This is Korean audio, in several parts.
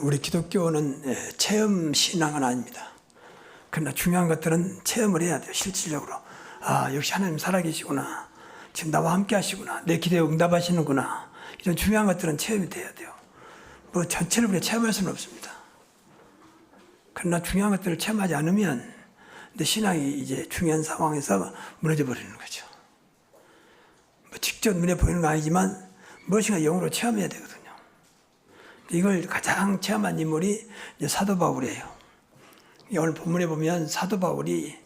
우리 기독교는 체험 신앙은 아닙니다. 그러나 중요한 것들은 체험을 해야 돼요. 실질적으로. 아, 역시 하나님 살아계시구나. 지금 나와 함께 하시구나. 내 기도에 응답하시는구나. 이런 중요한 것들은 체험이 돼야 돼요. 뭐 전체를 우리가 체험할 수는 없습니다. 그러나 중요한 것들을 체험하지 않으면 내 신앙이 이제 중요한 상황에서 무너져 버리는 거죠. 뭐 직접 눈에 보이는 건 아니지만 무엇인가 영으로 체험해야 되거든요. 이걸 가장 체험한 인물이 이제 사도 바울이에요. 오늘 본문에 보면 사도 바울이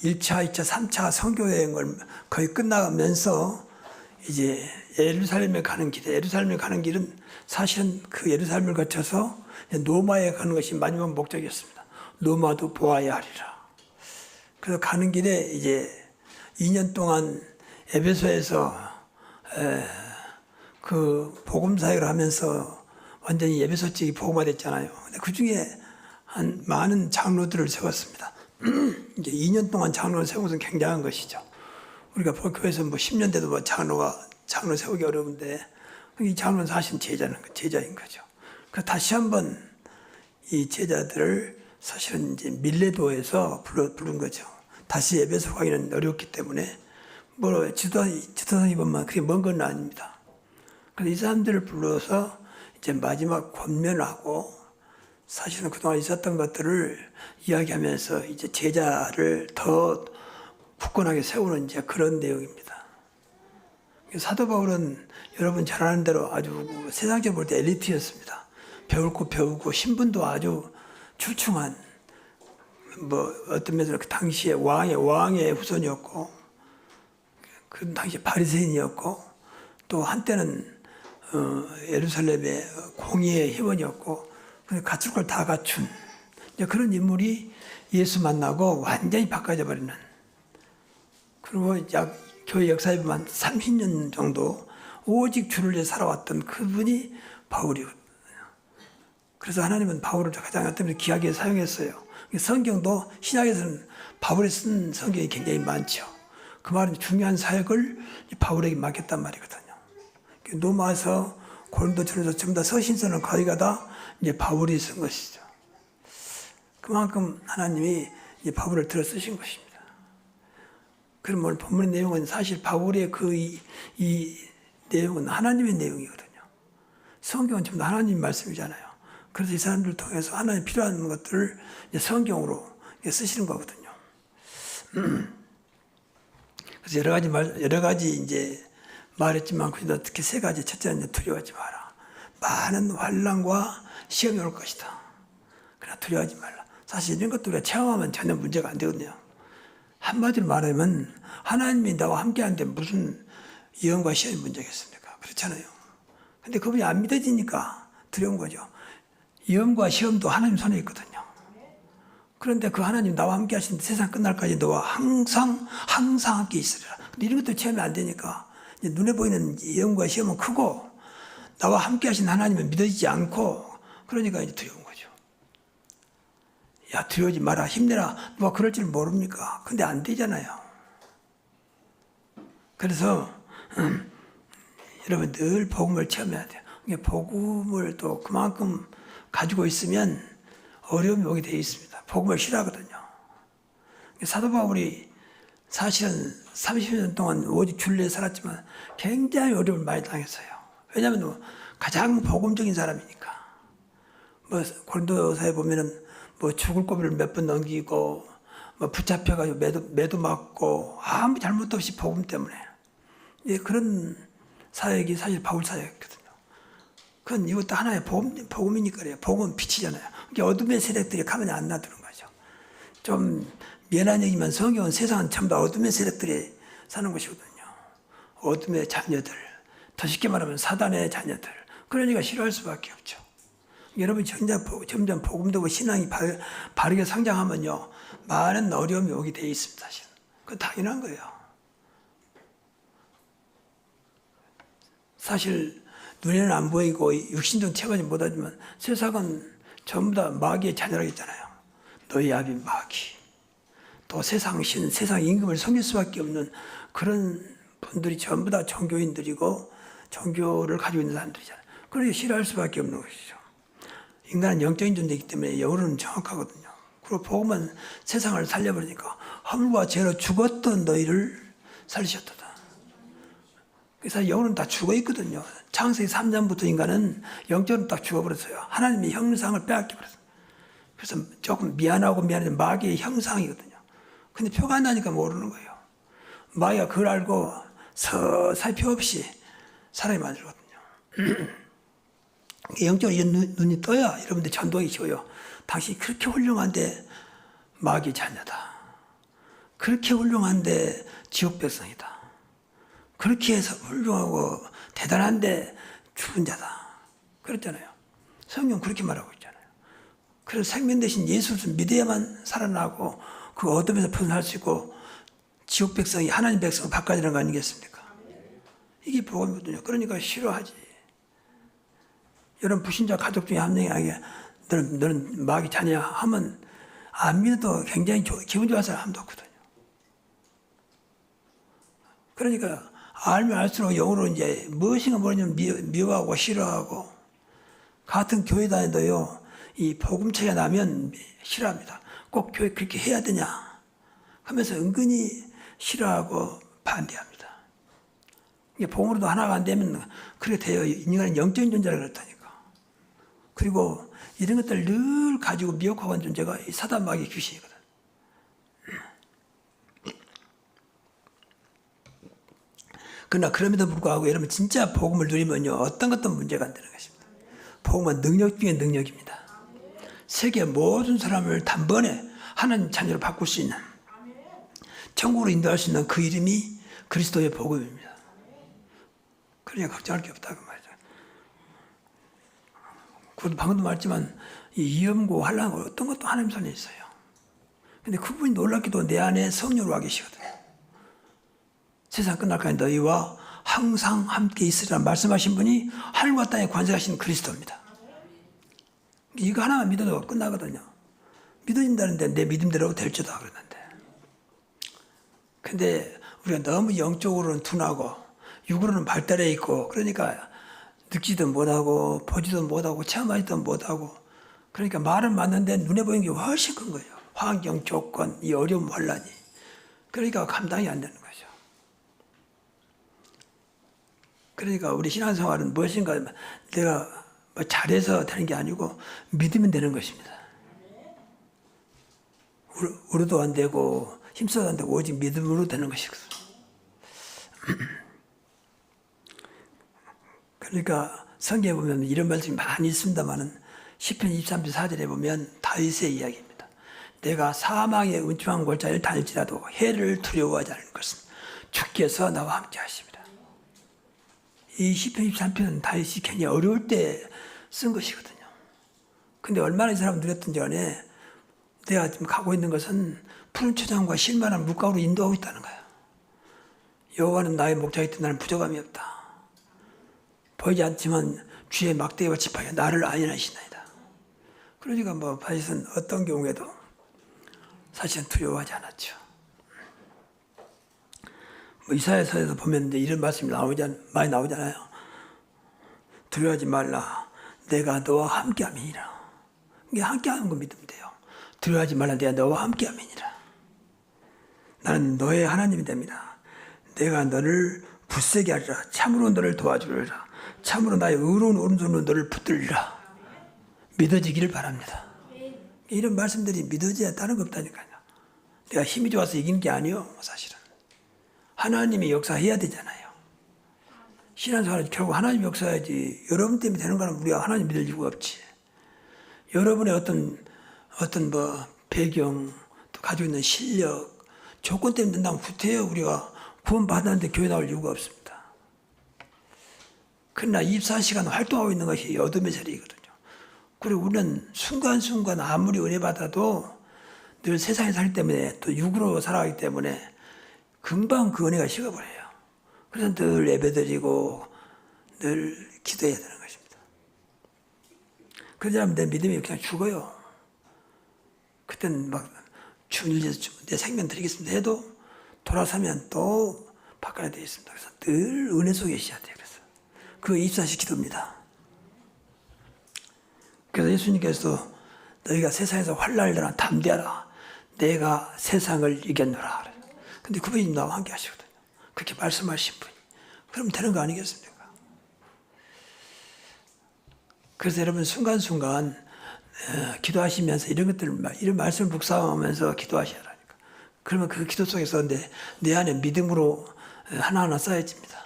1차, 2차, 3차 선교 여행을 거의 끝나면서 이제 예루살렘에 가는 길에, 예루살렘에 가는 길은 사실은 그 예루살렘을 거쳐서 로마에 가는 것이 마지막 목적이었습니다. 로마도 보아야 하리라. 그래서 가는 길에 이제 2년 동안 에베소에서 그 복음 사역을 하면서 완전히 에베소 지역이 복음화됐잖아요. 근데 그 중에 한 많은 장로들을 세웠습니다. 이제 2년 동안 장로를 세운 것은 굉장한 것이죠. 우리가 교회에서 뭐 10년 돼도 뭐 장로 세우기 어려운데 이 장로는 사실 제자인 거죠. 그래서 다시 한번 이 제자들을 사실은 이제 밀레도에서 부른 거죠. 다시 에베소 가기는 어렵기 때문에 뭐 지도상이 보면 그게 먼 건 아닙니다. 그래서 이 사람들을 불러서 이제 마지막 권면하고 사실은 그동안 있었던 것들을 이야기하면서 이제 제자를 더 굳건하게 세우는 이제 그런 내용입니다. 사도 바울은 여러분 잘 아는 대로 아주 세상적으로 볼 때 엘리트였습니다. 배울 거 배우고 신분도 아주 출중한 뭐 어떤 면에서 그 당시에 왕의 후손이었고 그 당시 바리새인이었고 또 한때는 예루살렘의 공의의 회원이었고 갖출 걸 다 갖춘 그런 인물이 예수 만나고 완전히 바꿔져 버리는, 그리고 교회 역사에 보면 30년 정도 오직 주를 위해 살아왔던 그분이 바울이거든요. 그래서 하나님은 바울을 가장 어떤 귀하게 사용했어요. 성경도 신약에서는 바울이 쓴 성경이 굉장히 많죠. 그 말은 중요한 사역을 바울에게 맡겼단 말이거든요. 로마서 고린도전에서 전부 다 서신서는 거의가 다 이제 바울이 쓴 것이죠. 그만큼 하나님이 이제 바울을 들어 쓰신 것입니다. 그럼 오늘 본문의 내용은 사실 바울의 이 내용은 하나님의 내용이거든요. 성경은 전부 다 하나님 말씀이잖아요. 그래서 이 사람들을 통해서 하나님 필요한 것들을 이제 성경으로 쓰시는 거거든요. 그래서 여러 가지 이제 말했지만 그래도 특히 세 가지. 첫째는 두려워하지 마라. 많은 환난과 시험이 올 것이다. 그러나 두려워하지 말라. 사실 이런 것도 우리가 체험하면 전혀 문제가 안 되거든요. 한마디로 말하면 하나님이 나와 함께하는데 무슨 위험과 시험이 문제겠습니까? 그렇잖아요. 근데 그분이 안 믿어지니까 두려운 거죠. 위험과 시험도 하나님 손에 있거든요. 그런데 그 하나님 나와 함께 하시는데 세상 끝날까지 너와 항상 함께 있으리라. 근데 이런 것도 체험이 안 되니까 눈에 보이는 위험과 시험은 크고 나와 함께 하신 하나님은 믿어지지 않고 그러니까 이제 두려운 거죠. 야, 두려워하지 마라. 힘내라. 누가 그럴 줄 모릅니까? 근데 안 되잖아요. 그래서 여러분 늘 복음을 체험해야 돼요. 복음을 또 그만큼 가지고 있으면 어려움이 오게 되어 있습니다. 복음을 싫어하거든요. 사도 바울이 사실은 30년 동안 오직 주를 위해 살았지만 굉장히 어려움을 많이 당했어요. 왜냐하면 가장 복음적인 사람이니까. 뭐 고린도서에 보면은 뭐 죽을 고비를 몇 번 넘기고 뭐 붙잡혀가지고 매도 맞고 아무 잘못도 없이 복음 때문에 그런 사역이 사실 바울 사역이거든요. 그건 이것도 하나의 복음이니까 그래요. 복음은 빛이잖아요. 어둠의 세력들이 가만히 안 놔두는 거죠. 좀 미안한 얘기지만 성경은 세상은 전부 다 어둠의 세력들이 사는 것이거든요. 어둠의 자녀들, 더 쉽게 말하면 사단의 자녀들. 그러니까 싫어할 수밖에 없죠. 여러분 점점 복음되고 신앙이 바르게 성장하면요 많은 어려움이 오게 돼 있습니다. 사실 그건 당연한 거예요. 사실 눈에는 안 보이고 육신도 체험하지 못하지만 세상은 전부 다 마귀의 자녀라고 했잖아요. 너희 아비 마귀. 또 세상 임금을 섬길 수밖에 없는 그런 분들이 전부 다 종교인들이고 종교를 가지고 있는 사람들이잖아요. 그러니 싫어할 수밖에 없는 것이죠. 인간은 영적인 존재이기 때문에 영으로는 정확하거든요. 그리고 복음은 세상을 살려버리니까 허물과 죄로 죽었던 너희를 살리셨도다. 그래서 영으로는 다 죽어 있거든요. 창세기 3장부터 인간은 영적으로 딱 죽어버렸어요. 하나님의 형상을 빼앗겨버렸어요. 그래서 조금 미안하고 미안한데 마귀의 형상이거든요. 근데 표가 안 나니까 모르는 거예요. 마귀가 그걸 알고 서서히 표 없이 사람이 만들거든요. 영적으로 이런 눈이 떠야 여러분들 전도하기 쉬워요. 당신이 그렇게 훌륭한데 마귀 자녀다. 그렇게 훌륭한데 지옥 백성이다. 그렇게 해서 훌륭하고 대단한데 죽은 자다. 그랬잖아요. 성경 그렇게 말하고 있잖아요. 그래서 생명 대신 예수를 믿어야만 살아나고 그 어둠에서 벗어날 수 있고 지옥 백성이 하나님 백성으로 바꿔지는 거 아니겠습니까? 이게 복음이거든요. 그러니까 싫어하지. 여러분 불신자 가족 중에 한 명이 너는 마귀 자녀야 하면 안 믿어도 굉장히 기분 좋아서 아무도 없거든요. 그러니까 알면 알수록 영으로 이제 무엇인가 모르면 미워하고 싫어하고 같은 교회 다니도요 이 복음 차이가 나면 싫어합니다. 꼭 교회 그렇게 해야 되냐 하면서 은근히 싫어하고 반대합니다. 이게 복음으로도 하나가 안 되면 그렇게 돼요. 인간은 영적인 존재라 그렇다니까. 그리고 이런 것들을 늘 가지고 미혹하고 있는 존재가 이 사단 마귀의 귀신이거든. 그러나 그럼에도 불구하고 여러분 진짜 복음을 누리면요 어떤 것도 문제가 안 되는 것입니다. 복음은 능력 중에 능력입니다. 세계 모든 사람을 단번에 하나님 자녀로 바꿀 수 있는 천국으로 인도할 수 있는 그 이름이 그리스도의 복음입니다. 그러니까 걱정할 게 없다고 말이죠. 그것도 방금도 말했지만 이 위험고 환난고 어떤 것도 하나님 손에 있어요. 근데 그분이 놀랍게도 내 안에 성령으로 와 계시거든요. 세상 끝날까지 너희와 항상 함께 있으리라 말씀하신 분이 하늘과 땅에 관세하신 그리스도입니다. 이거 하나만 믿어도 끝나거든요. 믿어진다는데 내 믿음대로 될지도 그러는데. 근데 우리가 너무 영적으로는 둔하고 육으로는 발달해 있고 그러니까 늙지도 못하고 보지도 못하고 체험하지도 못하고 그러니까 말은 맞는데 눈에 보이는 게 훨씬 큰 거예요. 환경, 조건, 이 어려움, 혼란이. 그러니까 감당이 안 되는 거죠. 그러니까 우리 신앙생활은 무엇인가 내가 뭐 잘해서 되는 게 아니고 믿으면 되는 것입니다. 우려도 안 되고 힘써도 안 되고 오직 믿음으로 되는 것이거든요. 그러니까 성경에 보면 이런 말씀이 많이 있습니다만은 시편 23편 4절에 보면 다윗의 이야기입니다. 내가 사망의 음침한 골짜기를 다닐지라도 해를 두려워하지 않을 것은 주께서 나와 함께 하십니다. 이 시편 23편은 다윗이 굉장히 어려울 때 쓴 것이거든요. 근데 얼마나 이 사람은 누렸든지 간에 내가 지금 가고 있는 것은 푸른 초장과 실만한 물가로 인도하고 있다는 거예요. 여호와는 나의 목자이기 나는 부족함이 없다. 보이지 않지만 주의 막대기와 지팡이가 나를 안위하시나이다. 그러니까 뭐 다윗은 어떤 경우에도 사실은 두려워하지 않았죠. 뭐 이사야서에서 보면 이제 이런 말씀이 많이 나오잖아요. 두려워하지 말라. 내가 너와 함께함이니라. 이게 함께하는 거 믿으면 돼요. 두려워하지 말라. 내가 너와 함께함이니라. 나는 너의 하나님이 됩니다. 내가 너를 굳세게 하리라. 참으로 너를 도와주리라. 참으로 나의 의로운 오른손으로 너를 붙들리라. 믿어지기를 바랍니다. 이런 말씀들이 믿어져야 다른 거 없다니까요. 내가 힘이 좋아서 이기는 게 아니에요. 사실은. 하나님이 역사해야 되잖아요. 신앙생활은 결국 하나님이 역사해야지. 여러분 때문에 되는 거는 우리가 하나님 믿을 이유가 없지. 여러분의 어떤 뭐 배경, 또 가지고 있는 실력, 조건 때문에 된다면 후퇴해요. 우리가 구원 받았는데 교회 나올 이유가 없습니다. 그러나 24시간 활동하고 있는 것이 어둠의 세력이거든요. 그리고 우리는 순간순간 아무리 은혜 받아도 늘 세상에 살기 때문에 또 육으로 살아가기 때문에 금방 그 은혜가 식어버려요. 그래서 늘 예배드리고 늘 기도해야 되는 것입니다. 그러지 않으면 내 믿음이 그냥 죽어요. 그때는 막 주님 내 생명 드리겠습니다 해도 돌아서면 또 바꿔야 되겠습니다. 그래서 늘 은혜 속에 있어야 돼요. 그래서 그 24시 기도입니다. 그래서 그래서 예수님께서 너희가 세상에서 환난을 당하나 담대하라. 내가 세상을 이겼노라. 근데 그분이 나와 함께 하시거든요. 그렇게 말씀하신 분이. 그럼 되는 거 아니겠습니까? 그래서 여러분 순간순간 기도하시면서 이런 것들, 이런 말씀을 묵상하면서 기도하셔야 하니까. 그러면 그 기도 속에서 내 안에 믿음으로 하나하나 쌓여집니다.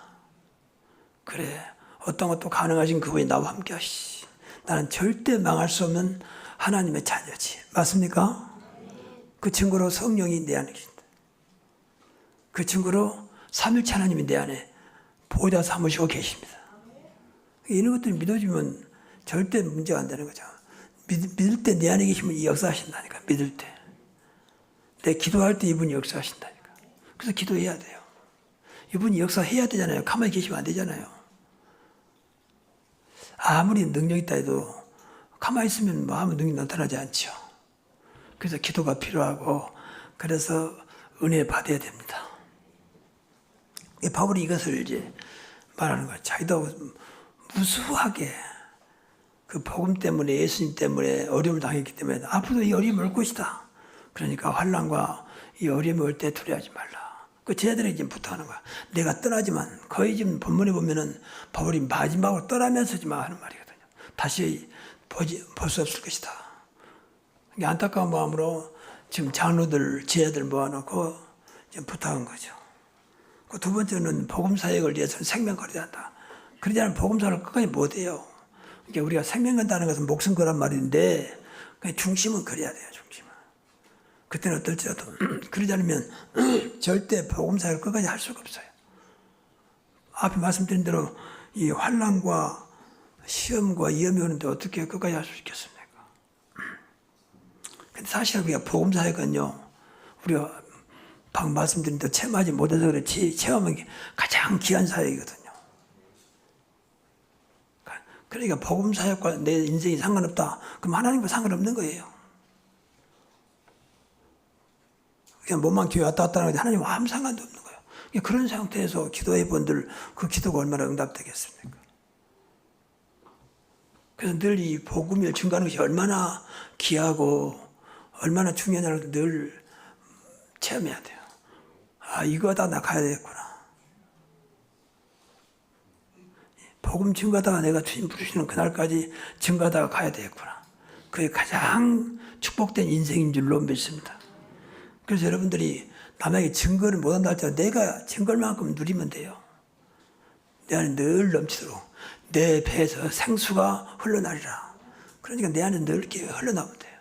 그래, 어떤 것도 가능하신 그분이 나와 함께 하시지. 나는 절대 망할 수 없는 하나님의 자녀지. 맞습니까? 그 증거로 성령이 내 안에 계신다. 그 증거로 삼일체 하나님이 내 안에 보호자 삼으시고 계십니다. 이런 것들 믿어주면 절대 문제가 안 되는 거죠. 믿을 때 내 안에 계시면 이 역사하신다니까. 믿을 때. 내 기도할 때 이분이 역사하신다니까. 그래서 기도해야 돼요. 이분이 역사해야 되잖아요. 가만히 계시면 안 되잖아요. 아무리 능력 있다 해도 가만히 있으면 아무 능력이 나타나지 않죠. 그래서 기도가 필요하고, 그래서 은혜 받아야 됩니다. 바울이 이것을 이제 말하는 거예요. 자기도 무수하게 그 복음 때문에, 예수님 때문에 어려움을 당했기 때문에 앞으로 이 어려움이 올 것이다. 그러니까 환난과 이 어려움이 올 때 두려워하지 말라. 그 제자들에게 지금 부탁하는 거야. 내가 떠나지만, 거의 지금 본문에 보면은 바울이 마지막으로 떠나면서지만 하는 말이거든요. 다시 볼 수 없을 것이다. 안타까운 마음으로 지금 장로들, 제자들 모아놓고 지금 부탁한 거죠. 그 두 번째는 복음 사역을 위해서는 생명 걸어야 한다. 그러지 않으면 복음 사역을 끝까지 못해요. 그러니까 우리가 생명 건다는 것은 목숨 거란 말인데, 중심은 그래야 돼요, 중심은. 그때는 어떨지라도. 그러지 않으면 절대 복음 사역을 끝까지 할 수가 없어요. 앞에 말씀드린 대로 이 환난과 시험과 위험이 오는데 어떻게 끝까지 할 수 있겠습니까? 근데 사실 우리가 복음 사역은요, 우리가 방금 말씀드린 대로 체험하지 못해서 그렇지, 체험하는 게 가장 귀한 사역이거든요. 그러니까 복음 사역과 내 인생이 상관없다. 그럼 하나님과 상관없는 거예요. 그냥 몸만 교회 왔다 갔다 하는 거지 하나님과 아무 상관도 없는 거예요. 그런 상태에서 기도해 본들 그 기도가 얼마나 응답되겠습니까? 그래서 늘 이 복음을 증거하는 것이 얼마나 귀하고 얼마나 중요하냐를 늘 체험해야 돼요. 아, 이거다 나 가야 되겠구나. 복음 증거하다가 내가 주님 부르시는 그날까지 증거하다가 가야 되겠구나. 그게 가장 축복된 인생인 줄로 믿습니다. 그래서 여러분들이 남에게 증거를 못한다 할때 내가 증거만큼 누리면 돼요. 내 안에 늘 넘치도록 내 배에서 생수가 흘러나리라. 그러니까 내 안에 늘 이렇게 흘러나오면 돼요.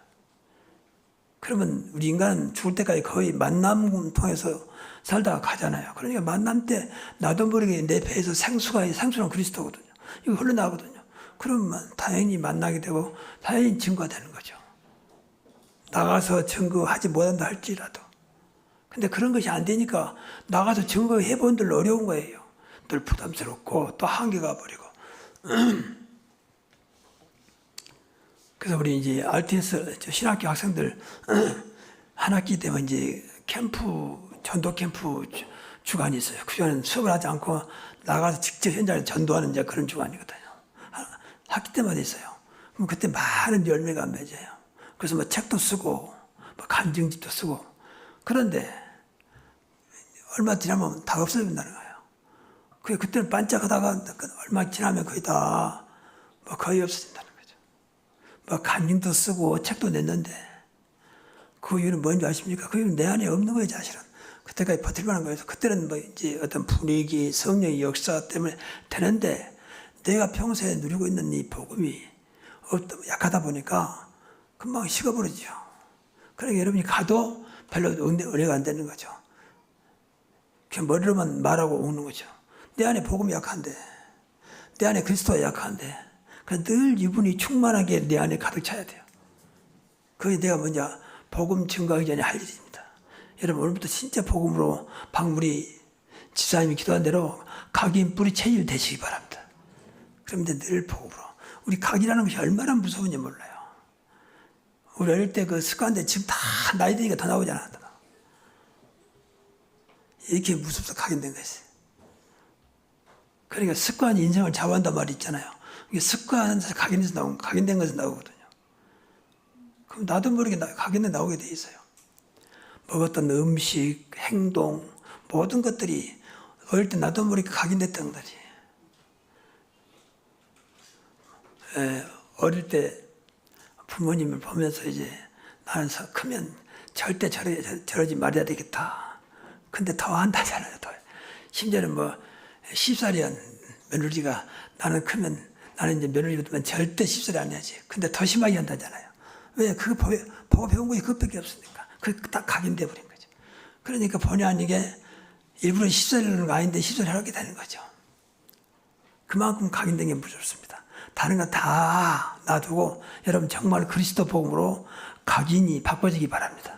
그러면 우리 인간은 죽을 때까지 거의 만남 통해서 살다가 가잖아요. 그러니까 만남 때 나도 모르게 내 배에서 생수는 그리스도거든요. 이거 흘러나오거든요. 그러면 다행히 만나게 되고 다행히 증거가 되는 거죠. 나가서 증거하지 못한다 할지라도. 근데 그런 것이 안 되니까 나가서 증거해 본들 어려운 거예요. 늘 부담스럽고 또 한계가 버리고. 그래서 우리 이제 RTS 신학교 학생들 한 학기 되면 이제 전도 캠프 주간이 있어요. 그 주간은 수업을 하지 않고 나가서 직접 현장에 전도하는 이제 그런 주간이거든요. 학기 때마다 있어요. 그럼 그때 많은 열매가 맺어요. 그래서 뭐 책도 쓰고, 뭐 간증집도 쓰고. 그런데 얼마 지나면 다 없어진다는 거예요. 그때는 반짝하다가 얼마 지나면 거의 다 뭐 거의 없어진다는 거죠. 뭐 간증도 쓰고 책도 냈는데 그 이유는 뭔지 아십니까? 그 이유는 내 안에 없는 거예요, 사실은. 그때까지 버틸 만한 거예요. 그때는 뭐 이제 어떤 분위기, 성령의 역사 때문에 되는데 내가 평소에 누리고 있는 이 복음이 약하다 보니까 금방 식어버리죠. 그러니까 여러분이 가도 별로 은혜가 안 되는 거죠. 그냥 머리로만 말하고 오는 거죠. 내 안에 복음이 약한데, 내 안에 그리스도가 약한데, 그래서 늘 이분이 충만하게 내 안에 가득 차야 돼요. 그게 내가 먼저 복음 증거하기 전에 할 일입니다. 여러분 오늘부터 진짜 복음으로 박무리 집사님이 기도한 대로 각인 뿌리 체질 되시기 바랍니다. 그럼 이제 늘 복음으로. 우리 각이라는 것이 얼마나 무서운지 몰라요. 우리 어릴 때 그 습관인데 지금 다 나이 드니까 더 나오잖아. 이렇게 무섭서 각인된 것이. 그러니까 습관이 인생을 좌우한단 말이 있잖아요. 이게 습관에서 각인된 것에서 나오거든요. 그럼 나도 모르게 각인에 나오게 돼 있어요. 먹었던 음식, 행동, 모든 것들이 어릴 때 나도 모르게 각인됐던 거지. 어릴 때 부모님을 보면서 이제 나는 크면 절대 저러지 말아야 되겠다. 근데 더 한다잖아요. 더. 심지어는 뭐 10살이란 며느리가 나는 크면 나는 이제 며느리 붙으면 절대 10살이 안 해야지. 근데 더 심하게 한다잖아요. 왜? 그거 보고 배운 것이 그것밖에 없으니까. 그게 딱 각인돼 버린 거죠. 그러니까 본의 아니게 일부러 10살이라는 거 아닌데 10살이 하게 되는 거죠. 그만큼 각인된 게 무섭습니다. 다른 거 다 놔두고 여러분 정말 그리스도 복음으로 각인이 바꿔지기 바랍니다.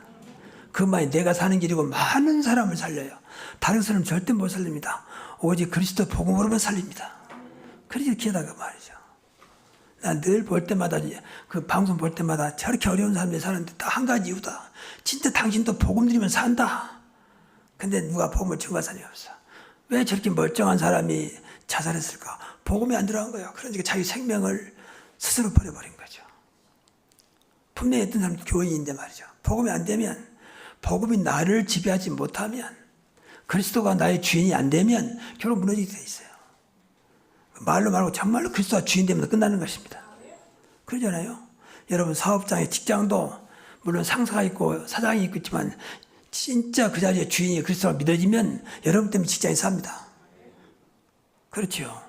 그만이 내가 사는 길이고 많은 사람을 살려요. 다른 사람 절대 못 살립니다. 오직 그리스도 복음으로만 살립니다. 그러지 기다가 말이죠. 난 늘 볼 때마다 그 방송 볼 때마다 저렇게 어려운 사람들이 사는데 딱 한 가지 이유다. 진짜 당신도 복음 들이면 산다. 근데 누가 복음을 증거한 사람이 없어. 왜 저렇게 멀쩡한 사람이 자살했을까? 복음이 안 들어간 거야. 그러니까 자기 생명을 스스로 버려버린 거죠. 분명히 어떤 사람도 교인인데 말이죠. 복음이 안 되면, 복음이 나를 지배하지 못하면, 그리스도가 나의 주인이 안 되면 결국 무너지게 돼 있어요. 말로 말고 정말로 그리스도가 주인 되면 끝나는 것입니다. 그러잖아요. 여러분 사업장에 직장도 물론 상사가 있고 사장이 있겠지만 진짜 그 자리에 주인이 그리스도가 믿어지면 여러분 때문에 직장이 삽니다. 그렇죠.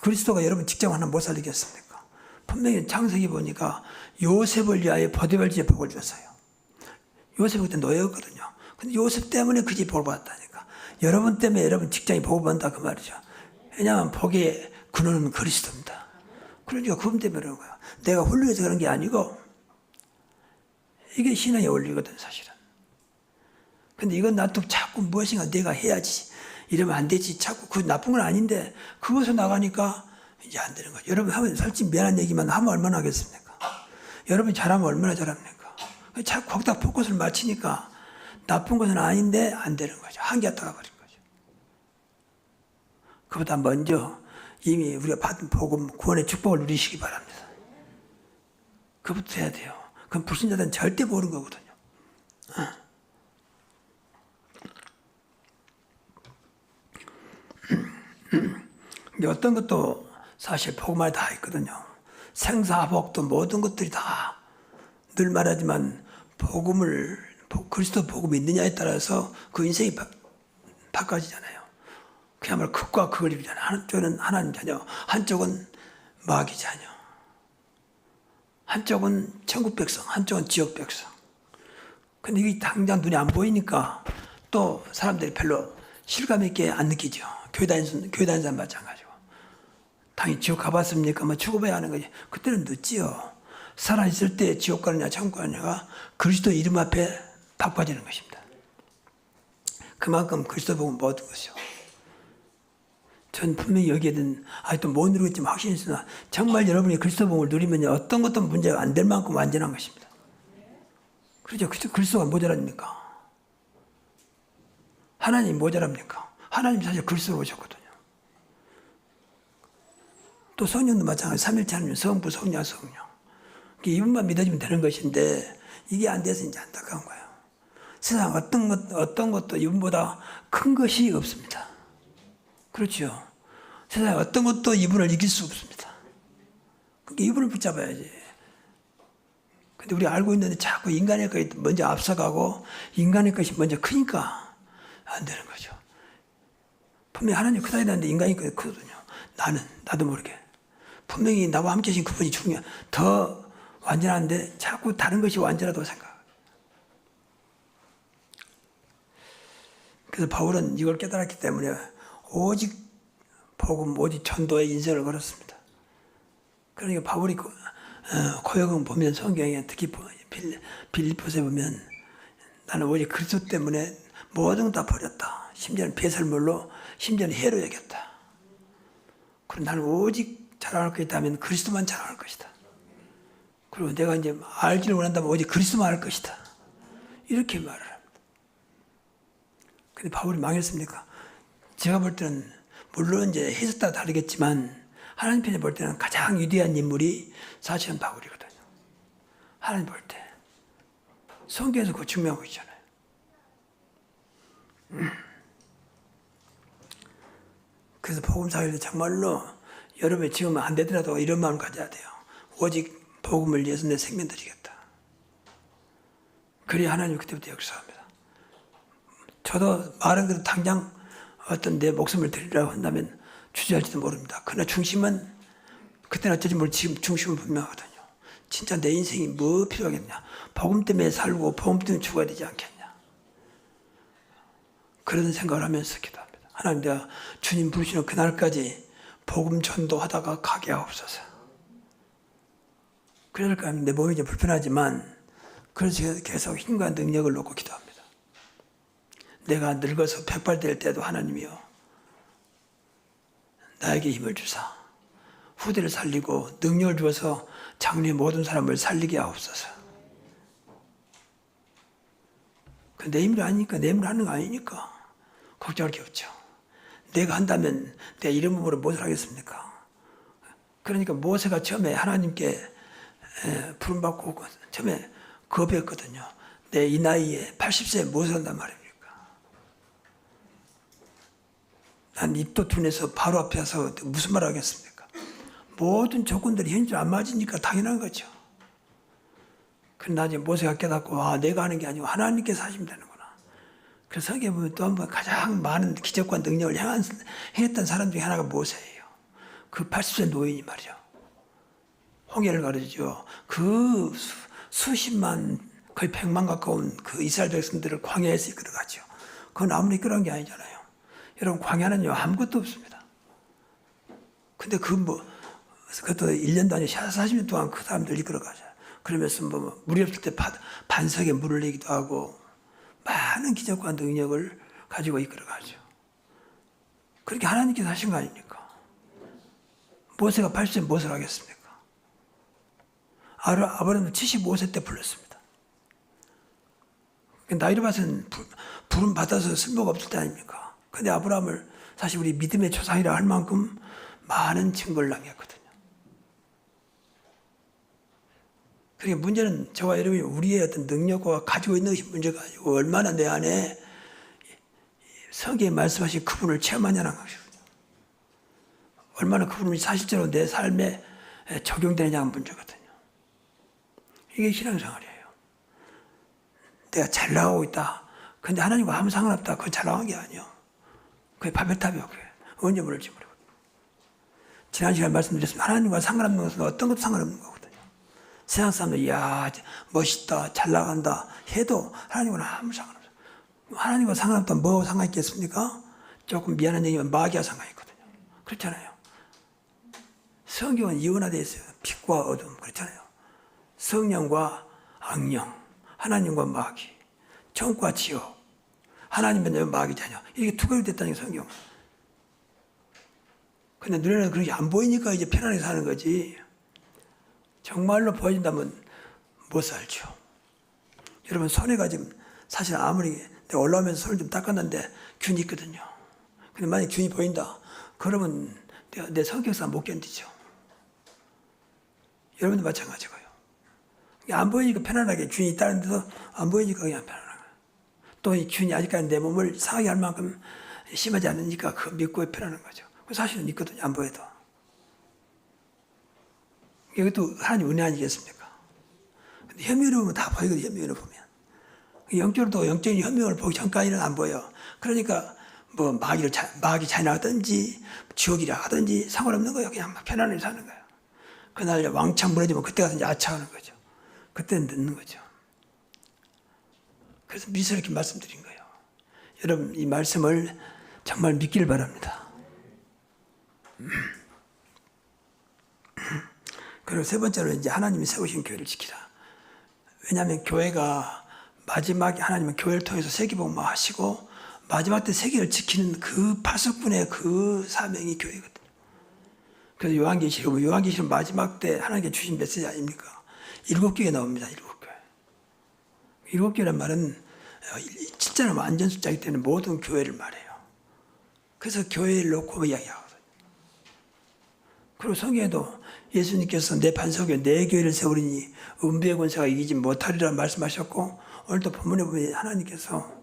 그리스도가 여러분 직장 하나 못 살리겠습니까? 분명히 창세기 보니까 요셉을 위하여 보디발집에 복을 줬어요. 요셉이 그때 노예였거든요. 근데 요셉 때문에 그 집 복을 받았다니까. 여러분 때문에 여러분 직장이 복을 받는다 그 말이죠. 왜냐하면 복의 근원은 그리스도입니다. 그러니까 그분 때문에 그런 거야. 내가 훌륭해서 그런 게 아니고 이게 신앙의 원리거든 사실은. 근데 이건 나도 자꾸 무엇인가 내가 해야지 이러면 안 되지. 자꾸 그 나쁜 건 아닌데 그것을 나가니까 이제 안 되는 거죠. 여러분 하면 솔직히 미안한 얘기만 하면 얼마나 하겠습니까? 여러분이 잘하면 얼마나 잘합니까? 자꾸 거기다 포커스를 맞추니까 나쁜 것은 아닌데 안 되는 거죠. 한계가 떠가버린 거죠. 그보다 먼저 이미 우리가 받은 복음, 구원의 축복을 누리시기 바랍니다. 그것부터 해야 돼요. 그럼 불신자들은 절대 모르는 거거든요. 어떤 것도 사실 복음 안에 다 있거든요. 생사복도 모든 것들이 다 늘 말하지만 그리스도 복음이 있느냐에 따라서 그 인생이 바꿔지잖아요. 그야말로 극과 극을 이루잖아요. 한쪽은 하나님 자녀, 한쪽은 마귀 자녀, 한쪽은 천국 백성, 한쪽은 지옥 백성. 근데 이게 당장 눈에 안 보이니까 또 사람들이 별로 실감 있게 안 느끼죠. 교회 다니는 사람 마찬가지고. 당연히 지옥 가봤습니까? 뭐 죽어봐야 하는 거지. 그때는 늦지요. 살아있을 때 지옥 가느냐 천국 가느냐가 그리스도 이름 앞에 바꿔지는 것입니다. 그만큼 그리스도 복음 모든 것이요. 전 분명히 여기에는 아직도 못 누리고 있지만 확신이 있으나 정말 여러분이 그리스도 복음을 누리면 어떤 것도 문제가 안 될 만큼 완전한 것입니다. 그렇죠. 그리스도가 모자랍니까? 하나님 모자랍니까? 하나님 사실 그리스도로 오셨거든요. 또 성령도 마찬가지. 삼일체 하나님 성부 성령 성령. 이분만 믿어주면 되는 것인데 이게 안 돼서 이제 안타까운 거예요. 세상 어떤 것도 이분보다 큰 것이 없습니다. 그렇죠. 세상에 어떤 것도 이분을 이길 수 없습니다. 그러니까 이분을 붙잡아야지. 근데 우리가 알고 있는데 자꾸 인간의 것이 먼저 앞서가고 인간의 것이 먼저 크니까 안 되는 거죠. 분명히 하나님 크다 했는데 인간의 것이 크거든요. 나도 모르게. 분명히 나와 함께 하신 그분이 더 완전한데 자꾸 다른 것이 완전하다고 생각. 그래서 바울은 이걸 깨달았기 때문에 오직 복음, 오직 전도의 인생을 걸었습니다. 그러니까 바울이 고역은 보면 성경에 특히 빌립보서에 보면 나는 오직 그리스도 때문에 모든 다 버렸다. 심지어는 배설물로, 심지어는 해로 여겼다. 그럼 나는 오직 자랑할 것이 있다면 그리스도만 자랑할 것이다. 그리고 내가 이제 알기를 원한다면 오직 그리스도만 할 것이다. 이렇게 말을 합니다. 근데 바울이 망했습니까? 제가 볼 때는 물론 이제 해석에 따라 다르겠지만 하나님 편에 볼 때는 가장 위대한 인물이 사실은 바울이거든요. 하나님 볼 때. 성경에서 그거 증명하고 있잖아요. 그래서 복음사역에 정말로 여러분이 지금 안 되더라도 이런 마음을 가져야 돼요. 오직 복음을 위해서 내 생명 드리겠다. 그래야 하나님 그때부터 역사합니다. 저도 말은 그래도 당장 어떤 내 목숨을 드리라고 한다면 주저할지도 모릅니다. 그러나 중심은 그때는 어쩌지 모르 지금 중심은 분명하거든요. 진짜 내 인생이 뭐 필요하겠냐. 복음 때문에 살고 복음 때문에 죽어야 되지 않겠냐. 그런 생각을 하면서 기도합니다. 하나님 내가 주님 부르시는 그날까지 복음 전도하다가 가게 하옵소서. 그럴까 하면 내 몸이 좀 불편하지만 그래서 계속 힘과 능력을 놓고 기도합니다. 내가 늙어서 백발될 때도 하나님이여 나에게 힘을 주사 후대를 살리고 능력을 주어서 장래의 모든 사람을 살리게 하옵소서. 내 힘이 아니니까 내 힘으로 하는 거 아니니까 걱정할 게 없죠. 내가 한다면 내 이름으로 무엇을 하겠습니까? 그러니까 모세가 처음에 하나님께 부름받고 처음에 거부했거든요. 내 이 나이에 80세에 무엇을 한단 말입니까? 난 입도 둔해서 바로 앞에 서서 무슨 말을 하겠습니까? 모든 조건들이 현실로 안 맞으니까 당연한 거죠. 그러나 이제 모세가 깨닫고 내가 하는 게 아니고 하나님께서 하시면 되는구나. 그래서 성경에 보면 또 한 번 가장 많은 기적과 능력을 행했던 사람 중에 하나가 모세예요. 그 80세 노인이 말이죠. 홍해를 가르치죠. 그 수십만 거의 100만 가까운 그 이스라엘 백성들을 광야에서 이끌어가죠. 그건 아무리 이끌어간 게 아니잖아요. 여러분 광야는요 아무것도 없습니다. 근데 그것도 1년도 아니고 40년 동안 그 사람들 이끌어가죠. 그러면서 물이 없을 때 반석에 물을 내기도 하고 많은 기적과 능력을 가지고 이끌어가죠. 그렇게 하나님께서 하신 거 아닙니까? 모세가 80세 무엇을 하겠습니까? 아브라함은 75세 때 불렀습니다. 나이로 봐서는 부름 받아서 쓸모가 없을 때 아닙니까? 근데 아브라함을 사실 우리 믿음의 조상이라 할 만큼 많은 증거를 남겼거든요. 그러니까 문제는 저와 여러분이 우리의 어떤 능력과 가지고 있는 것이 문제가 아니고 얼마나 내 안에 성경에 말씀하신 그분을 체험하냐는 것이거든요. 얼마나 그분이 사실적으로 내 삶에 적용되느냐는 문제거든요. 이게 신앙생활이에요. 내가 잘 나가고 있다. 근데 하나님과 아무 상관없다. 그건 잘 나간 게 아니에요. 그게 바벨탑이에요. 그게. 언제 물을지 모르고. 지난 시간에 말씀드렸습니다. 하나님과 상관없는 것은 어떤 것도 상관없는 거거든요. 세상 사람들, 이야, 멋있다, 잘 나간다 해도 하나님과는 아무 상관없어요. 하나님과 상관없다면 뭐하고 상관있겠습니까? 조금 미안한 얘기면 마귀와 상관있거든요. 그렇잖아요. 성경은 이원화되어 있어요. 빛과 어둠. 그렇잖아요. 성령과 악령, 하나님과 마귀, 천국과 지옥, 하나님은 마귀 자녀. 이게 두 가지 됐다는 게 성경은. 근데 눈에는 그렇게 안 보이니까 이제 편안하게 사는 거지. 정말로 보여준다면 못 살죠. 여러분 손해가 지금 사실 아무리 내가 올라오면서 손을 좀 닦았는데 균이 있거든요. 근데 만약에 균이 보인다. 그러면 내 성격상 못 견디죠. 여러분도 마찬가지고요. 안 보이니까 편안하게 균이 있다는 데도 안 보이니까 그냥 편안하게. 또 이 균이 아직까지 내 몸을 상하게 할 만큼 심하지 않으니까 그 믿고 편안한 거죠. 사실은 있거든요. 안 보여도. 이것도 하나님 은혜 아니겠습니까? 근데 현미로 보면 다 보이거든요. 현미로 보면. 영적으로도 영적인 현명을 보기 전까지는 안 보여. 그러니까 뭐 마귀 잘 나가든지 지옥이라 하든지 상관없는 거예요. 그냥 막 편안하게 사는 거예요. 그날 왕창 무너지면 그때 가서 이제 아차하는 거죠. 그때는 늦는 거죠. 그래서 미리 이렇게 말씀드린 거예요. 여러분 이 말씀을 정말 믿기를 바랍니다. 그리고 세 번째로 이제 하나님이 세우신 교회를 지키라. 왜냐하면 교회가 마지막에 하나님은 교회를 통해서 세계복음화 하시고 마지막 때 세계를 지키는 그 파수꾼의 그 사명이 교회거든요. 그래서 요한계시록 마지막 때 하나님께 주신 메시지 아닙니까? 7교회 나옵니다. 7교회. 7교회란 말은 7자는 완전 숫자이기 때문에 모든 교회를 말해요. 그래서 교회를 놓고 이야기하거든요. 그리고 성경에도 예수님께서 내 반석 위에 내 교회를 세우리니 음부의 권세가 이기지 못하리라 말씀하셨고, 오늘도 본문에 보면 하나님께서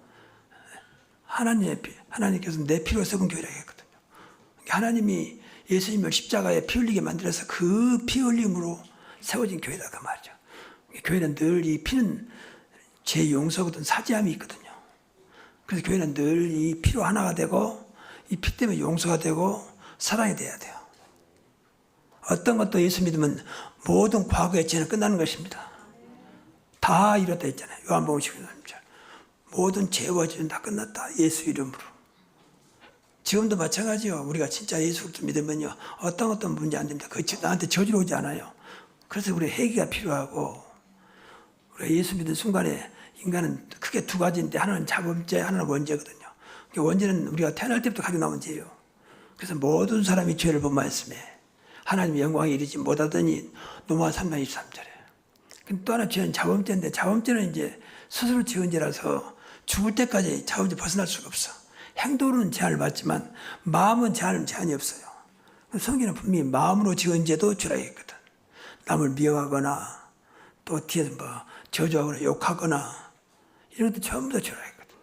내 피로 세운 교회라고 했거든요. 하나님이 예수님을 십자가에 피 흘리게 만들어서 그 피 흘림으로 세워진 교회다 그 말이죠. 교회는 늘 이 피는 죄 용서거든 사죄함이 있거든요. 그래서 교회는 늘 이 피로 하나가 되고 이 피 때문에 용서가 되고 사랑이 돼야 돼요. 어떤 것도 예수 믿으면 모든 과거의 죄는 끝나는 것입니다. 다 이뤘다 했잖아요. 요한복음 13절. 모든 죄와 죄는 다 끝났다. 예수 이름으로. 지금도 마찬가지요. 우리가 진짜 예수를 믿으면요. 어떤 문제 안 됩니다. 그 나한테 저주로 오지 않아요. 그래서 우리 회개가 필요하고, 우리가 예수 믿는 순간에 인간은 크게 두 가지인데, 하나는 자범죄, 하나는 원죄거든요. 원죄는 우리가 태어날 때부터 가지고 나온 죄예요. 그래서 모든 사람이 죄를 범하였음에 하나님의 영광에 이르지 못하더니 노마 3장 23절에. 근데 또 하나 죄는 자범죄인데, 자범죄는 이제 스스로 지은 죄라서 죽을 때까지 자범죄 벗어날 수가 없어. 행동으로는 제한을 받지만 마음은 제한이 없어요. 성경은 분명히 마음으로 지은 죄도 죄라고 했거든. 남을 미워하거나 또 뒤에서 저주하거나 욕하거나 이런 것도 전부 다 죄라고 했거든.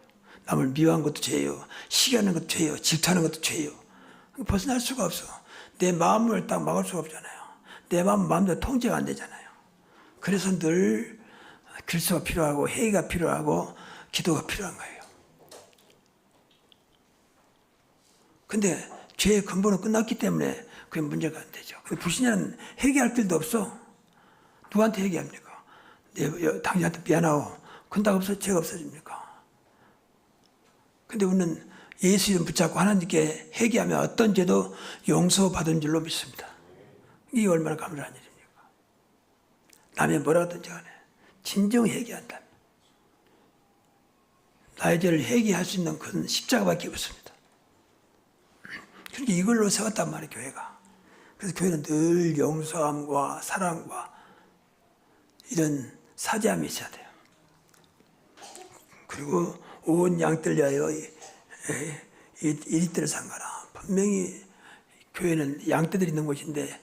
남을 미워한 것도 죄예요. 시기하는 것도 죄예요. 질투하는 것도 죄예요. 벗어날 수가 없어. 내 마음을 딱 막을 수가 없잖아요. 내 마음은 마음대로 통제가 안 되잖아요. 그래서 늘 글수가 필요하고 회의가 필요하고 기도가 필요한 거예요. 근데 죄의 근본은 끝났기 때문에 그게 문제가 안 되죠. 불신자는 회개할 길도 없어. 누구한테 회개합니까? 당신한테 미안하고 근다고 죄가 없어집니까? 근데 우리는 예수 이름 붙잡고 하나님께 회개하면 어떤 죄도 용서받은 줄로 믿습니다. 이게 얼마나 감사한 일입니까? 남이 뭐라 하든지 간에 진정 회개한다면 나의 죄를 회개할 수 있는 큰 십자가밖에 없습니다. 그러니까 이걸로 세웠단 말이에요, 교회가. 그래서 교회는 늘 용서함과 사랑과 이런 사죄함이 있어야 돼요. 그리고 온 양들 위하여 이리떼를 삼가라. 분명히 교회는 양떼들이 있는 곳인데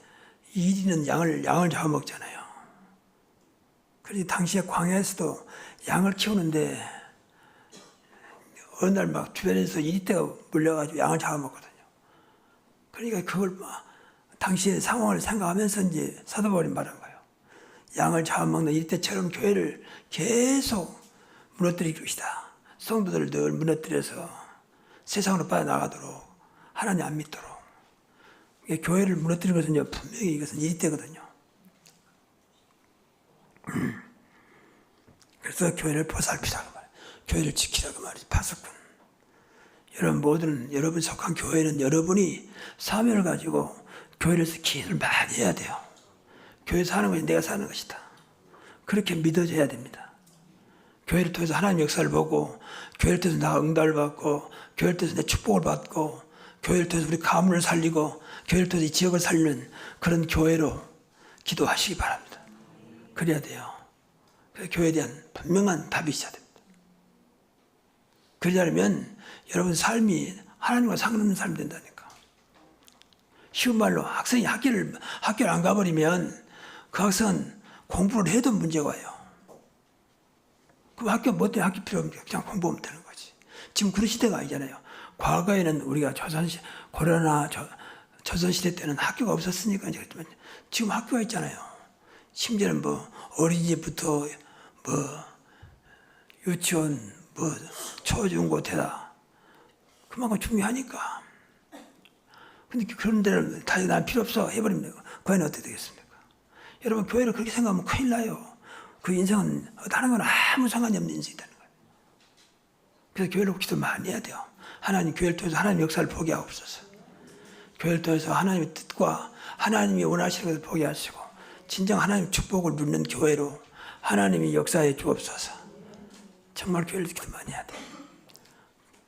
이리는 양을 잡아먹잖아요. 그래서 당시에 광야에서도 양을 키우는데 어느 날 막 주변에서 이리떼가 물려가지고 양을 잡아먹거든요. 그러니까 그걸 당시의 상황을 생각하면서 이제 사도 바울이 말한 거예요. 양을 잡아먹는 이리떼처럼 교회를 계속 무너뜨릴 것이다. 성도들을 늘 무너뜨려서 세상으로 빠져나가도록 하나님 안 믿도록. 교회를 무너뜨리는 것은 분명히 이것은 이리떼거든요. 그래서 교회를 보살피라고 말해요. 교회를 지키라고 말이죠. 파수꾼. 여러분 속한 교회는 여러분이 사명을 가지고 교회에서 기도를 많이 해야 돼요. 교회에서 하는 것이 내가 사는 것이다. 그렇게 믿어져야 됩니다. 교회를 통해서 하나님 역사를 보고, 교회를 통해서 나가 응답을 받고, 교회를 통해서 내 축복을 받고, 교회를 통해서 우리 가문을 살리고, 교회를 통해서 이 지역을 살리는 그런 교회로 기도하시기 바랍니다. 그래야 돼요. 그래서 교회에 대한 분명한 답이 있어야 됩니다. 그러려면 여러분 삶이 하나님과 상관없는 삶이 된다니까. 쉬운 말로 학생이 학교를 안 가버리면 그 학생은 공부를 해도 문제가 와요. 그럼 학교 뭐 때문에 학교 필요 없니까? 그냥 공부하면 되는 거지. 지금 그런 시대가 아니잖아요. 과거에는 우리가 고려나 조선시대 때는 학교가 없었으니까 그랬지만 지금 학교가 있잖아요. 심지어는 어린이집부터 유치원, 초중고 대다 그만큼 중요하니까. 근데 그런 데를 다 난 필요 없어 해버리면 그 애는 어떻게 되겠습니까? 여러분 교회를 그렇게 생각하면 큰일 나요. 그 인생은 다른 건 아무 상관이 없는 인생이 되는 거예요. 그래서 교회를 기도 많이 해야 돼요. 하나님 교회를 통해서 하나님 역사를 보게 하옵소서. 교회를 통해서 하나님의 뜻과 하나님이 원하시는 것을 보게 하시고 진정 하나님의 축복을 누리는 교회로 하나님이 역사해 주옵소서. 정말 교회를 기도 많이 해야 돼요.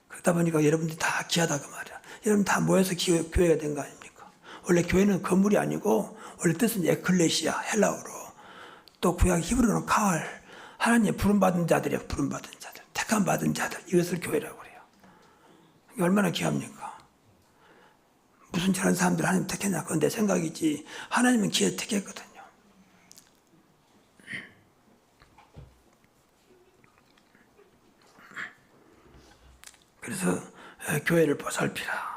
그러다 보니까 여러분들이 다 귀하다 그 말이야. 여러분 다 모여서 교회가 된 거 아닙니까? 원래 교회는 건물이 아니고 원래 뜻은 에클레시아 헬라어로, 또 구약 히브리어는 카알, 하나님의 부름받은 자들이에요. 부름받은 자들, 택함 받은 자들, 이것을 교회라고 그래요. 이게 얼마나 귀합니까? 무슨 저런 사람들 하나님 택했냐? 그건 내 생각이지. 하나님은 기회 택했거든요. 그래서 교회를 보살피라.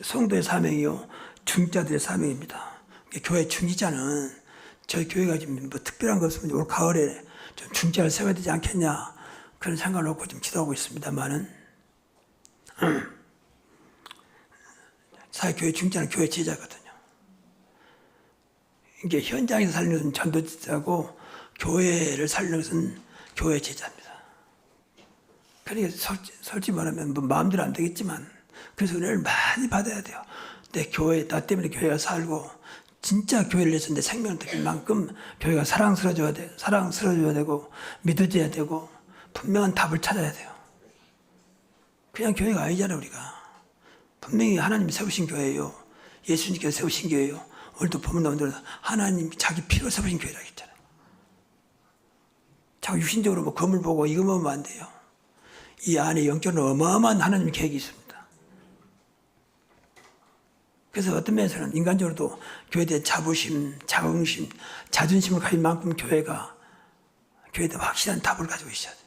성도의 사명이요, 중자들의 사명입니다. 교회 중지자는 저희 교회가 지금 뭐 특별한 거 없으면 올 가을에 좀 중자를 세워야 되지 않겠냐, 그런 생각을 놓고 좀 기도하고 있습니다만은, 사회 교회 중자는 교회 제자거든요. 이게 현장에서 살리는 것은 전도제자고 교회를 살리는 것은 교회 제자입니다. 그러니까 솔직히 말하면 뭐 마음대로 안 되겠지만, 그래서 은혜를 많이 받아야 돼요. 내 교회, 나 때문에 교회가 살고 진짜 교회를 위해서 내 생명을 드릴 만큼 교회가 사랑스러워져야 되고 믿어져야 되고 분명한 답을 찾아야 돼요. 그냥 교회가 아니잖아요. 우리가 분명히 하나님이 세우신 교회예요. 예수님께서 세우신 교회예요. 오늘도 보면 나오는 대로 하나님이 자기 피로 세우신 교회라고 했잖아요. 자꾸 육신적으로 뭐 건물 보고 이거 보면 안 돼요. 이 안에 영적으로 어마어마한 하나님의 계획이 있습니다. 그래서 어떤 면에서는 인간적으로도 교회에 대해 자부심, 자긍심, 자존심을 가진 만큼 교회에 대해 확실한 답을 가지고 있어야 돼요.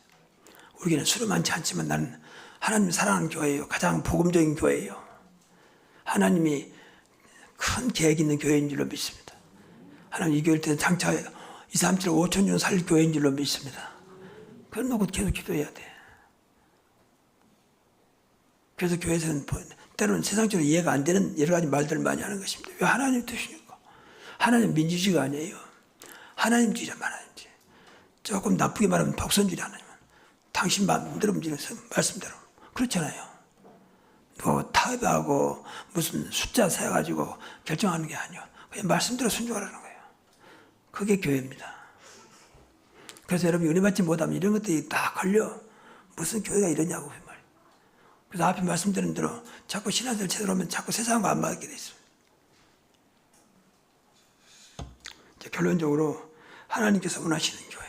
우리 교회는 수로 많지 않지만 나는 하나님이 사랑하는 교회예요. 가장 복음적인 교회예요. 하나님이 큰 계획이 있는 교회인 줄로 믿습니다. 하나님 이 교회일 때는 장차 2, 3, 7, 5천 년 살 교회인 줄로 믿습니다. 그걸 놓고 계속 기도해야 돼. 그래서 교회에서는 때로는 세상적으로 이해가 안 되는 여러 가지 말들을 많이 하는 것입니다. 왜 하나님 뜻이니까? 하나님 민주주의가 아니에요. 하나님주의란 하나님주의. 조금 나쁘게 말하면 독선주의 하나님은 당신 마음대로 움직이는 말씀대로. 그렇잖아요. 뭐 타협하고 무슨 숫자 세가지고 결정하는 게 아니에요. 그냥 말씀대로 순종하라는 거예요. 그게 교회입니다. 그래서 여러분이 은혜 받지 못하면 이런 것들이 다 걸려. 무슨 교회가 이러냐고. 그래서 앞에 말씀드린 대로 자꾸 신앙생활 제대로 하면 자꾸 세상과 안 맞게 돼 있어요. 결론적으로 하나님께서 원하시는 교회,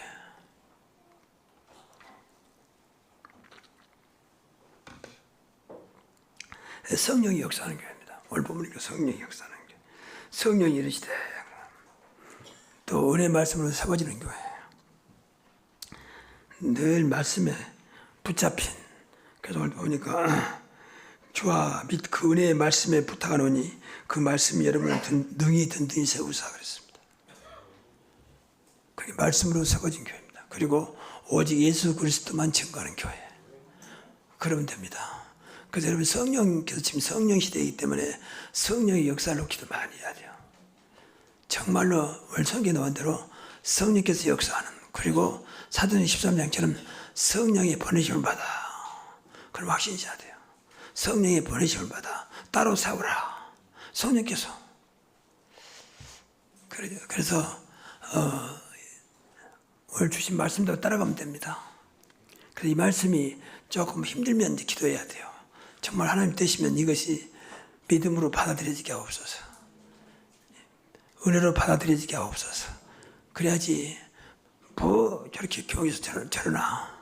성령이 역사하는 교회입니다. 오늘 보니까 성령이 역사하는 교회. 성령이 이르시되 또 은혜 말씀으로 세워지는 교회. 늘 말씀에 붙잡힌. 그래서 오늘 보니까 주와 및 그 은혜의 말씀에 부탁하노니 그 말씀이 여러분을 능히 든든히 세우사 그랬습니다. 그게 말씀으로 세워진 교회입니다. 그리고 오직 예수 그리스도만 증거하는 교회. 그러면 됩니다. 그래서 여러분 성령께서 지금 성령 시대이기 때문에 성령의 역사를 기도 많이 해야 돼요. 정말로 오늘 성경에 나온 대로 성령께서 역사하는, 그리고 사도행 13장처럼 성령의 보내심을 받아. 그럼 확신해야 돼요. 성령의 보내심을 받아 따로 세우라. 성령께서. 그래서 오늘 주신 말씀대로 따라가면 됩니다. 그래서 이 말씀이 조금 힘들면 기도해야 돼요. 정말 하나님 되시면 이것이 믿음으로 받아들여지게 하옵소서. 은혜로 받아들여지게 하옵소서. 그래야지 뭐 저렇게 교회에서 저러나.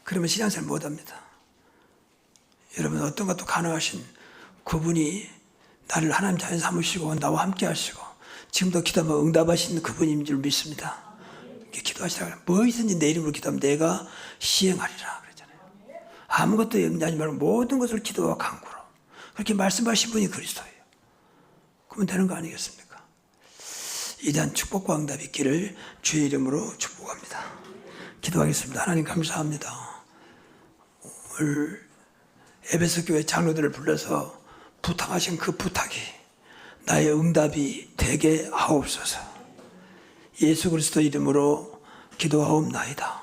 그러면 신앙생활 못합니다. 여러분 어떤 것도 가능하신 그분이 나를 하나님 자녀 삼으시고 나와 함께 하시고 지금도 기도하면 응답하신 그분인 줄 믿습니다. 기도하시라고 뭐이든지 내 이름으로 기도하면 내가 시행하리라 그랬잖아요. 아무것도 염려하지 말고 모든 것을 기도와 간구로 그렇게 말씀하신 분이 그리스도예요. 그러면 되는 거 아니겠습니까? 이러한 축복과 응답이 있기를 주의 이름으로 축복합니다. 기도하겠습니다. 하나님 감사합니다. 오늘 에베소 교회 장로들을 불러서 부탁하신 그 부탁이 나의 응답이 되게 하옵소서. 예수 그리스도 이름으로 기도하옵나이다.